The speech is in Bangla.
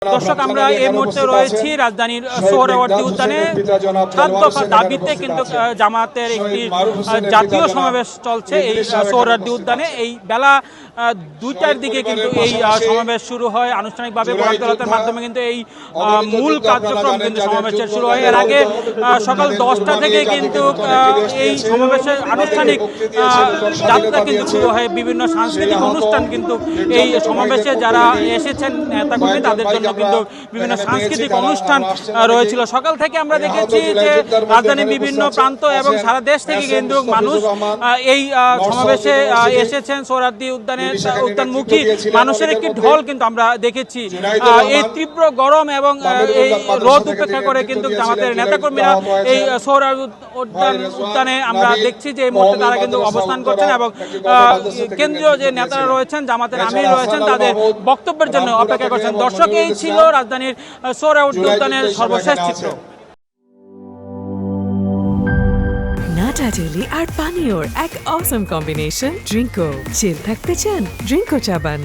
দর্শক, আমরা এই মুহূর্তে রয়েছি রাজধানীর সোহরাওয়ার্দী উদ্যানে। ৭ দফা দাবিতে কিন্তু জামাতের একটি জাতীয় সমাবেশ চলছে এই সোহরাওয়ার্দী উদ্যানে। এই বেলা ২টার দিকে কিন্তু এই সমাবেশ শুরু হয় আনুষ্ঠানিকভাবে। কোরআন তেলাওয়াতের মাধ্যমে কিন্তু এই মূল কার্যক্রম কিন্তু সমাবেশের শুরু হয়। এর আগে সকাল ১০টা থেকে কিন্তু এই সমাবেশের আনুষ্ঠানিক যাত্রা কিন্তু শুরু হয়। বিভিন্ন সাংস্কৃতিক অনুষ্ঠান কিন্তু এই সমাবেশে যারা এসেছেন নেতাকর্মী তাদের জন্য কিন্তু বিভিন্ন সাংস্কৃতিক অনুষ্ঠান রয়েছিল। সকাল থেকে আমরা দেখেছি যে রাজধানীর বিভিন্ন প্রান্ত এবং সারা দেশ থেকে কিন্তু মানুষ এই সমাবেশে এসেছেন। সোহরাওয়ার্দী উদ্যানমুখী মানুষের একটি ঢল কিন্তু আমরা দেখেছি। এই তীব্র গরম এবং এই রোদ উপেক্ষা করে কিন্তু আমাদের নেতাকর্মীরা এই সোহরাওয়ার্দী উদ্যানে আমরা দেখছি যে এই মুহূর্তে তারা কিন্তু অবস্থান করছেন এবং কেন্দ্রীয় যে নেতারা রয়েছেন, জামাতের আমির রয়েছেন, তাদের বক্তব্যের জন্য অপেক্ষা করছেন। দর্শক, এই ছিল রাজধানীর সোহরাওয়ার্দী উদ্যানের সর্বশেষ চিত্র। নাটা জেলি আর পানীয়র এক অসম কম্বিনেশন ড্রিঙ্কো। চিল থাকতে চান? ড্রিঙ্কো চাবান।